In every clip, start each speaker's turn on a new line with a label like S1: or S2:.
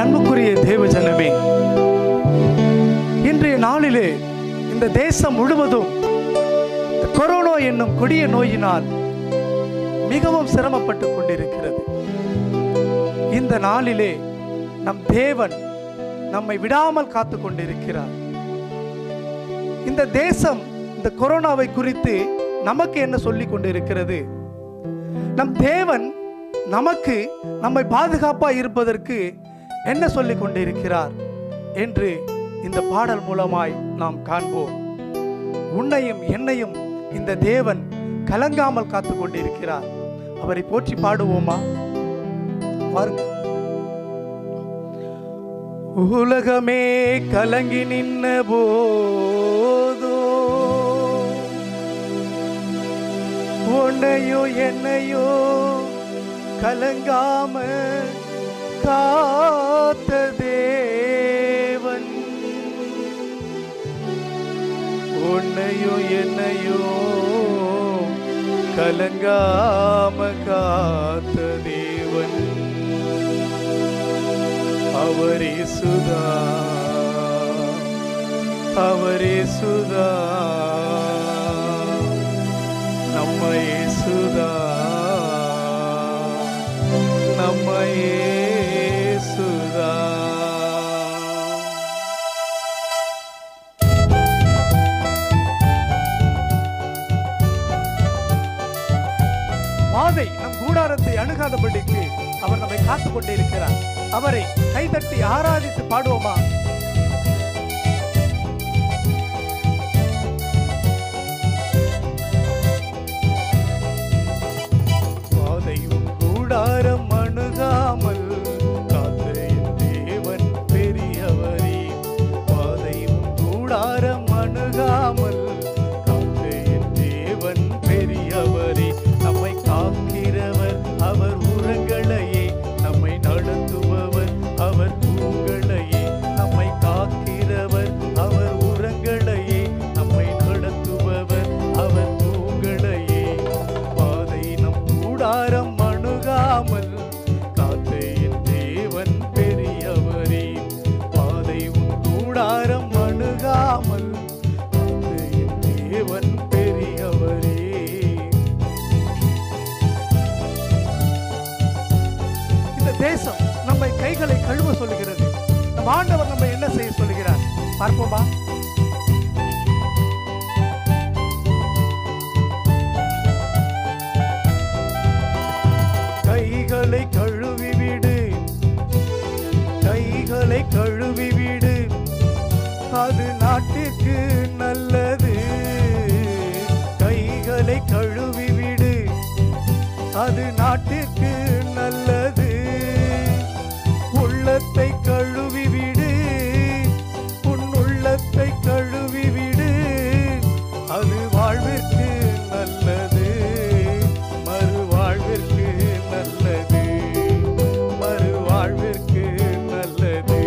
S1: அன்புக்குரிய தேவ ஜனமே, இன்றைய நாளிலே இந்த தேசம் முழுவதும் கொரோனா என்னும் கொடிய நோயினால் மிகவும் சிரமப்பட்டு கொண்டிருக்கிறது. இந்த நாளிலே நம் தேவன் நம்மை விடாமல் காத்து கொண்டிருக்கிறார். இந்த தேசம் இந்த கொரோனாவை குறித்து நமக்கு என்ன சொல்லிக் கொண்டிருக்கிறது? நம் தேவன் நமக்கு நம்மை பாதுகாப்பாக இருப்பதற்கு என்ன சொல்லிக் கொண்டிருக்கிறார் என்று இந்த பாடல் மூலமாய் நாம் காண்போம். உன்னையும் என்னையும் இந்த தேவன் கலங்காமல் காத்து கொண்டிருக்கிறார். அவரை போற்றி பாடுவோமா? பாருங்க. உலகமே கலங்கி நின்ன போதோ உன்னையோ என்னையோ கலங்காம காத்த தேவன், உன்னையோ என்னையோ கலங்காம காத்த தேவன் அவரே சுதா, அவரே சுதா, நம்மையே சுதா, நம்மையே சுதா. வாதை நம் கூடாரத்தை அணுகாதபடிக்கு அவர் நம்மை காத்துக் கொண்டே இருக்கிறார். அவரை கைதட்டி ஆராதித்து பாடுவோமா? வாதையும் கூடாரம் அணுகாமல் காத்த என் தேவன் பெரியவரே, வாதையும் கூடாரம் அணுகாமல் காத்த என் தேவன் பெரியவரே, நம்மை காக்கிறவர் அவர் உரங்களையே, நம்மை நடத்துபவர் அவர் தூங்களையே, நம்மை காக்கிறவர் அவர் உரங்களையே, நம்மை நடத்துபவர் அவர் தூங்களையே. பாதை நம் கூடாரம் அணுகாமல் காத்த என் தேவன் பெரியவரே, பாதை உன் கூடாரம் அணுகாமல் காத்த என் தேவன் பெரியவரே. தேசம் நம்மை கைகளை கழுவ சொல்லுகிறது. நம் ஆண்டவர் நம்மை என்ன செய்ய சொல்லுகிறார் பார்ப்போமா? கைகளை கழுவி விடு, கைகளை கழுவி விடு, அது நாட்டிற்கு நல்லது. கைகளை கழுவி விடு, அது நாட்டிற்கு நல்லது. உள்ளத்தை கழுவி விடு, உன் உள்ளத்தை கழுவி விடு, அது வாழ்விற்கு நல்லது, மறுவாழ்விற்கு நல்லது, மறுவாழ்விற்கு நல்லது.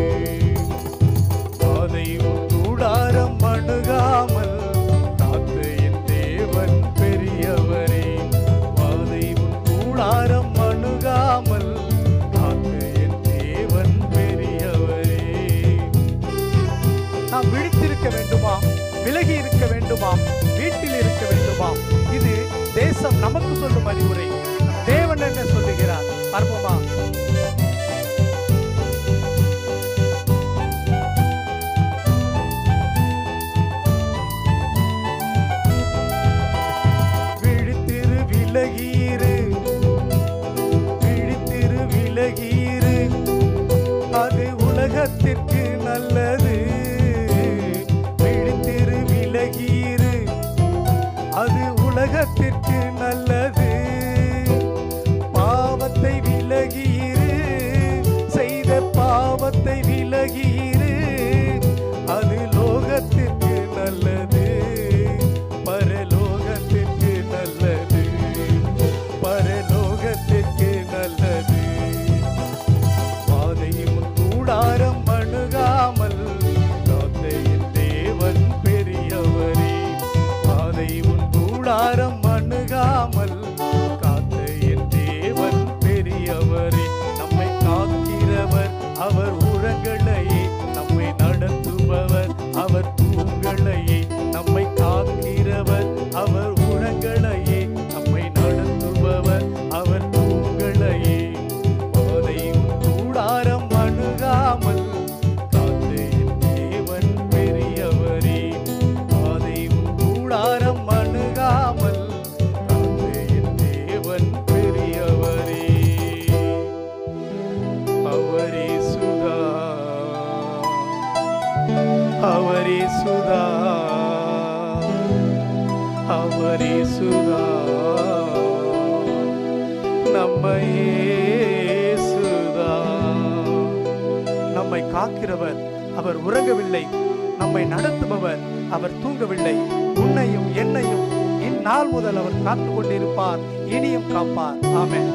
S1: பாதை உன் கூடாரம் அணுகாமல் காத்த என் தேவன் பெரியவரே, பாதை உன் கூடாரம் அணுகாமல் நாம் விழித்திருக்க வேண்டுமா? விலகி இருக்க வேண்டுமா? வீட்டில் இருக்க வேண்டுமா? இது தேசம் நமக்கு சொல்லும் அறிவுரை. தேவன் என்ன சொல்லுகிறார் பார்ப்போமா? விழித்திரு, விலகியிரு, விழித்திரு, விலகியிரு, அது உலகத்திற்கு நல்லது. அது உலகத்திற்கு நல்லது. பாவத்தை விலகியிரு, செய்த பாவத்தை விலகியிரு, அது லோகத்திற்கு நல்லது, பரலோகத்திற்கு நல்லது, பரலோகத்திற்கு நல்லது. பாதையும் கூடாரம் அணுகாமல் காத்த என் தேவன் பெரியவரே, பாதை உன் கூடாரம் அணுகாமல் காத்த என் தேவன் பெரியவரே, நம்மை காக்கிறவர் அவர் நம்மை காக்கிறவர் அவர் உறங்கவில்லை, நம்மை நடத்துபவர் அவர் தூங்கவில்லை. உன்னையும் என்னையும் இந்நாள் முதல் அவர் காத்துக் கொண்டிருப்பார், இனியும் காப்பார். ஆமென்.